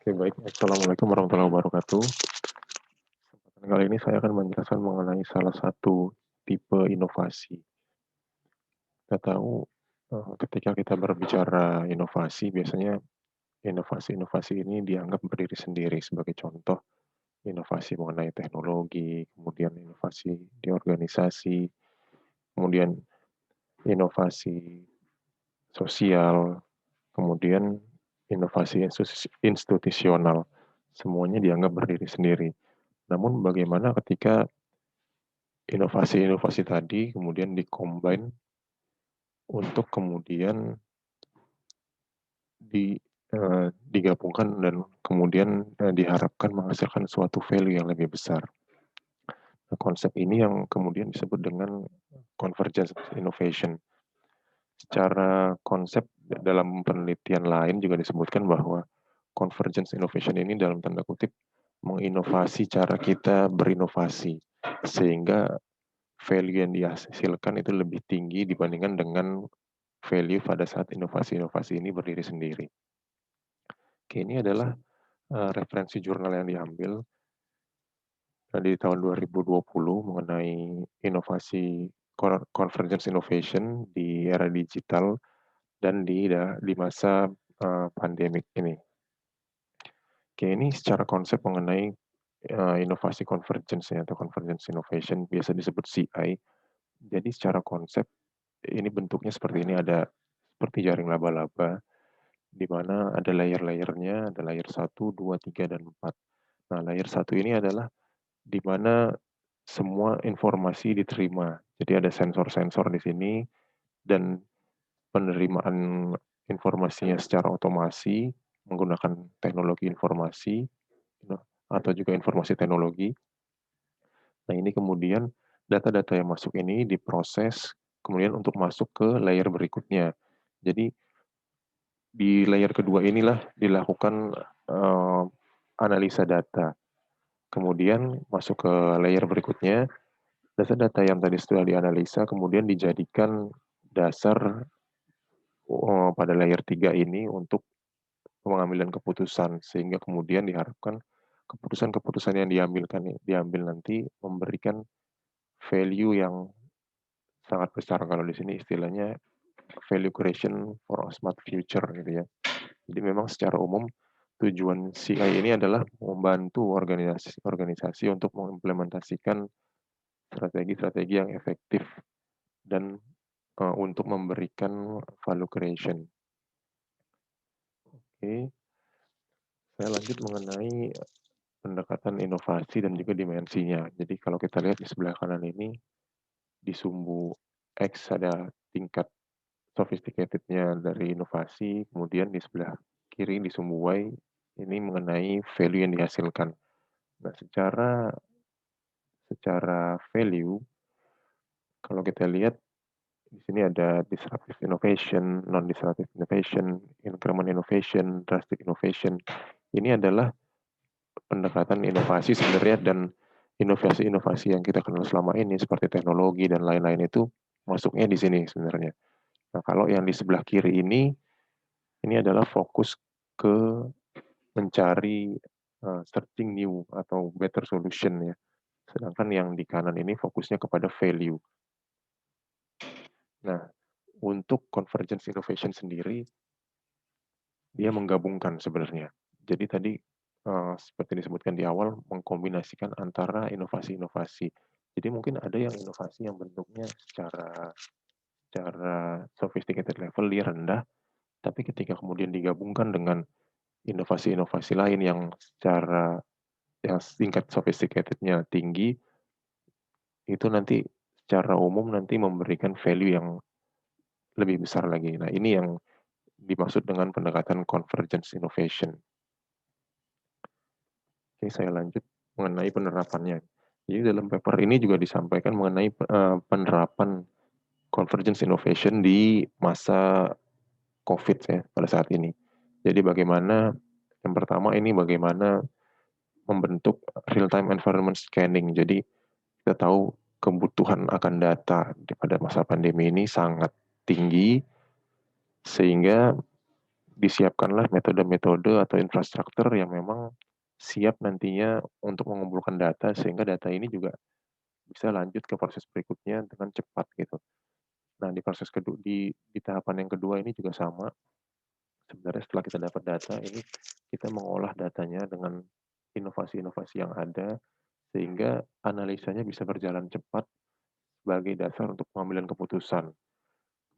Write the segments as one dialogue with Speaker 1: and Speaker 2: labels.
Speaker 1: Oke, baik. Assalamualaikum warahmatullahi wabarakatuh. Kesempatan kali ini saya akan menjelaskan mengenai salah satu tipe inovasi. Kita tahu ketika kita berbicara inovasi, biasanya inovasi-inovasi ini dianggap berdiri sendiri. Sebagai contoh, inovasi mengenai teknologi, kemudian inovasi di organisasi, kemudian inovasi sosial, kemudian inovasi institusional. Semuanya dianggap berdiri sendiri. Namun bagaimana ketika inovasi-inovasi tadi kemudian di-combine untuk kemudian digabungkan dan kemudian diharapkan menghasilkan suatu value yang lebih besar. Nah, konsep ini yang kemudian disebut dengan convergence innovation. Secara konsep dalam penelitian lain juga disebutkan bahwa convergence innovation ini dalam tanda kutip menginovasi cara kita berinovasi sehingga value yang dihasilkan itu lebih tinggi dibandingkan dengan value pada saat inovasi-inovasi ini berdiri sendiri. Oke, ini adalah referensi jurnal yang diambil di tahun 2020 mengenai inovasi convergence innovation di era digital dan di masa pandemik ini. Oke, ini secara konsep mengenai inovasi convergence atau convergence innovation biasa disebut CI. Jadi secara konsep ini bentuknya seperti ini, ada seperti jaring laba-laba di mana ada layer-layernya, ada layer 1, 2, 3, dan 4. Nah, layer 1 ini adalah di mana semua informasi diterima. Jadi ada sensor-sensor di sini dan penerimaan informasinya secara otomasi menggunakan teknologi informasi atau juga informasi teknologi. Nah, ini kemudian data-data yang masuk ini diproses kemudian untuk masuk ke layer berikutnya. Jadi di layer kedua inilah dilakukan analisa data. Kemudian masuk ke layer berikutnya, data-data yang tadi sudah dianalisa kemudian dijadikan dasar pada layer 3 ini untuk pengambilan keputusan, sehingga kemudian diharapkan keputusan-keputusan yang diambil nanti memberikan value yang sangat besar. Kalau di sini istilahnya value creation for a smart future gitu ya. Jadi memang secara umum tujuan CI ini adalah membantu organisasi untuk mengimplementasikan strategi-strategi yang efektif dan untuk memberikan value creation. Oke, saya lanjut mengenai pendekatan inovasi dan juga dimensinya. Jadi kalau kita lihat di sebelah kanan ini, di sumbu X ada tingkat sophisticated-nya dari inovasi, kemudian di sebelah kiri di sumbu Y ini mengenai value yang dihasilkan. Nah, secara value, kalau kita lihat di sini ada disruptive innovation, non-disruptive innovation, increment innovation, drastic innovation. Ini adalah pendekatan inovasi sebenarnya, dan inovasi-inovasi yang kita kenal selama ini seperti teknologi dan lain-lain itu masuknya di sini sebenarnya. Nah, kalau yang di sebelah kiri ini adalah fokus ke mencari searching new atau better solution ya. Sedangkan yang di kanan ini fokusnya kepada value. Nah, untuk convergence innovation sendiri, dia menggabungkan sebenarnya. Jadi tadi seperti disebutkan di awal, mengkombinasikan antara inovasi-inovasi. Jadi mungkin ada yang inovasi yang bentuknya secara sophisticated level dia rendah, tapi ketika kemudian digabungkan dengan inovasi-inovasi lain yang tingkat sophisticated-nya tinggi, itu nanti secara umum nanti memberikan value yang lebih besar lagi. Nah, ini yang dimaksud dengan pendekatan convergence innovation. Oke, saya lanjut mengenai penerapannya. Jadi dalam paper ini juga disampaikan mengenai penerapan convergence innovation di masa COVID ya pada saat ini. Jadi bagaimana, yang pertama ini bagaimana membentuk real-time environment scanning. Jadi kita tahu kebutuhan akan data pada masa pandemi ini sangat tinggi, sehingga disiapkanlah metode-metode atau infrastruktur yang memang siap nantinya untuk mengumpulkan data sehingga data ini juga bisa lanjut ke proses berikutnya dengan cepat gitu. Nah, di proses kedua di tahapan yang kedua ini juga sama. Sebenarnya setelah kita dapat data ini kita mengolah datanya dengan inovasi-inovasi yang ada sehingga analisanya bisa berjalan cepat sebagai dasar untuk pengambilan keputusan.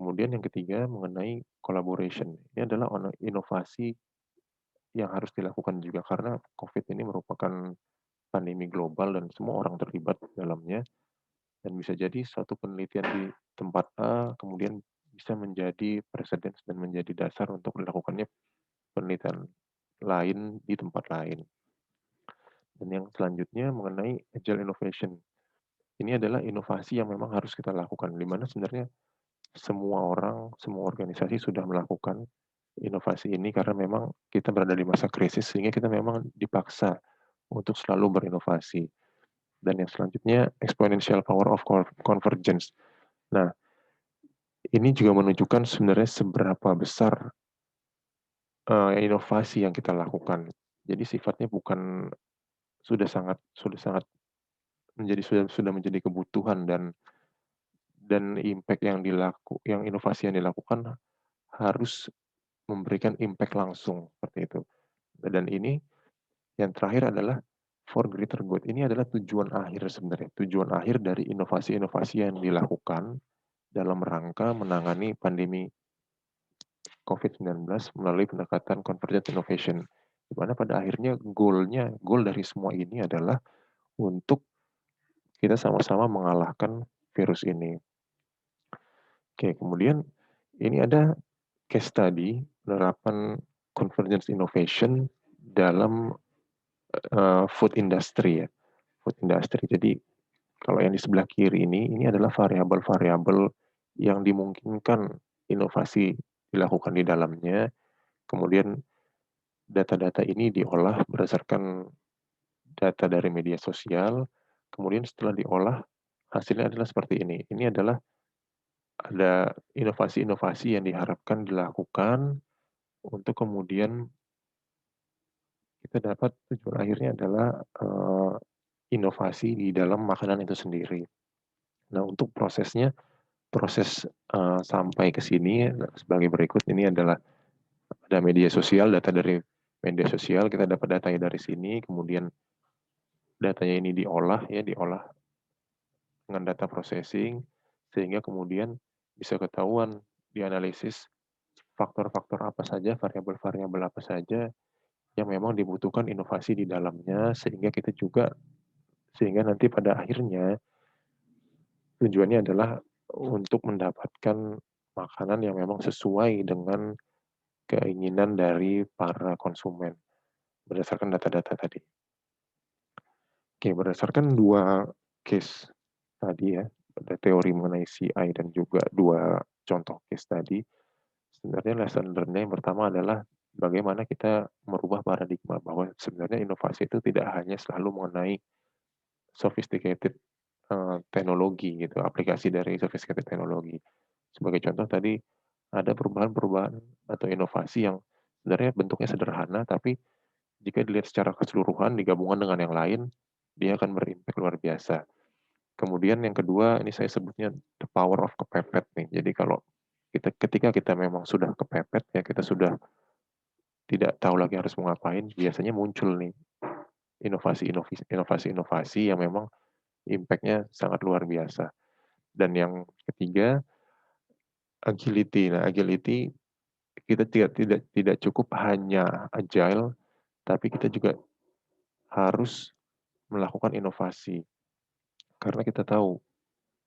Speaker 1: Kemudian yang ketiga mengenai collaboration. Ini adalah inovasi yang harus dilakukan juga karena COVID ini merupakan pandemi global dan semua orang terlibat dalamnya dan bisa jadi suatu penelitian di tempat A kemudian bisa menjadi preseden dan menjadi dasar untuk dilakukannya penelitian lain di tempat lain. Dan yang selanjutnya mengenai agile innovation. Ini adalah inovasi yang memang harus kita lakukan, di mana sebenarnya semua orang, semua organisasi sudah melakukan inovasi ini karena memang kita berada di masa krisis sehingga kita memang dipaksa untuk selalu berinovasi. Dan yang selanjutnya exponential power of convergence. Nah, ini juga menunjukkan sebenarnya seberapa besar inovasi yang kita lakukan. Jadi sifatnya bukan sudah sangat sudah menjadi kebutuhan dan impact yang inovasi yang dilakukan harus memberikan impact langsung seperti itu. Dan ini yang terakhir adalah for greater good. Ini adalah tujuan akhir sebenarnya. Tujuan akhir dari inovasi-inovasi yang dilakukan dalam rangka menangani pandemi COVID-19 melalui pendekatan convergent innovation. Di mana pada akhirnya goal dari semua ini adalah untuk kita sama-sama mengalahkan virus ini. Oke, kemudian ini ada case study penerapan convergence innovation dalam food industry ya. Food industry. Jadi kalau yang di sebelah kiri ini adalah variabel-variabel yang dimungkinkan inovasi dilakukan di dalamnya. Kemudian data-data ini diolah berdasarkan data dari media sosial. Kemudian setelah diolah hasilnya adalah seperti ini. Ini adalah ada inovasi-inovasi yang diharapkan dilakukan untuk kemudian kita dapat tujuan akhirnya adalah inovasi di dalam makanan itu sendiri. Nah, untuk proses sampai ke sini sebagai berikut ini adalah ada media sosial, data dari media sosial, kita dapat datanya dari sini, kemudian datanya ini diolah dengan data processing, sehingga kemudian bisa ketahuan dianalisis faktor-faktor apa saja, variabel-variabel apa saja yang memang dibutuhkan inovasi di dalamnya, sehingga nanti pada akhirnya tujuannya adalah untuk mendapatkan makanan yang memang sesuai dengan keinginan dari para konsumen berdasarkan data-data tadi. Oke, berdasarkan dua case tadi ya, ada teori mengenai CI dan juga dua contoh case tadi, sebenarnya lesson learn-nya yang pertama adalah bagaimana kita merubah paradigma bahwa sebenarnya inovasi itu tidak hanya selalu mengenai sophisticated teknologi gitu, aplikasi dari sophisticated teknologi. Sebagai contoh tadi ada perubahan-perubahan atau inovasi yang sebenarnya bentuknya sederhana, tapi jika dilihat secara keseluruhan digabungkan dengan yang lain, dia akan berimpact luar biasa. Kemudian yang kedua, ini saya sebutnya the power of kepepet nih. Jadi kalau ketika kita memang sudah kepepet ya, kita sudah tidak tahu lagi harus mau ngapain, biasanya muncul nih inovasi-inovasi yang memang impact-nya sangat luar biasa. Dan yang ketiga, agility. Nah, agility kita tidak cukup hanya agile, tapi kita juga harus melakukan inovasi. Karena kita tahu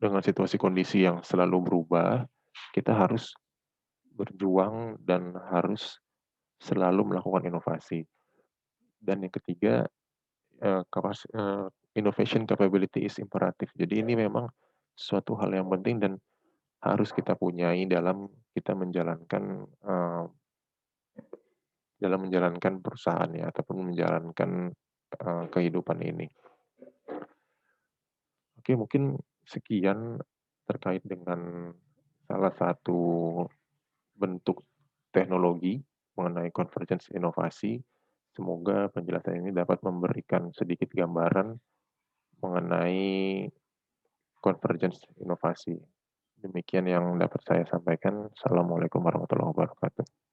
Speaker 1: dengan situasi kondisi yang selalu berubah, kita harus berjuang dan harus selalu melakukan inovasi. Dan yang ketiga, innovation capability is imperative. Jadi ini memang suatu hal yang penting dan harus kita punyai dalam menjalankan perusahaan ya ataupun menjalankan kehidupan ini. Oke, mungkin sekian terkait dengan salah satu bentuk teknologi mengenai convergence inovasi. Semoga penjelasan ini dapat memberikan sedikit gambaran mengenai convergence inovasi. Demikian yang dapat saya sampaikan. Assalamualaikum warahmatullahi wabarakatuh.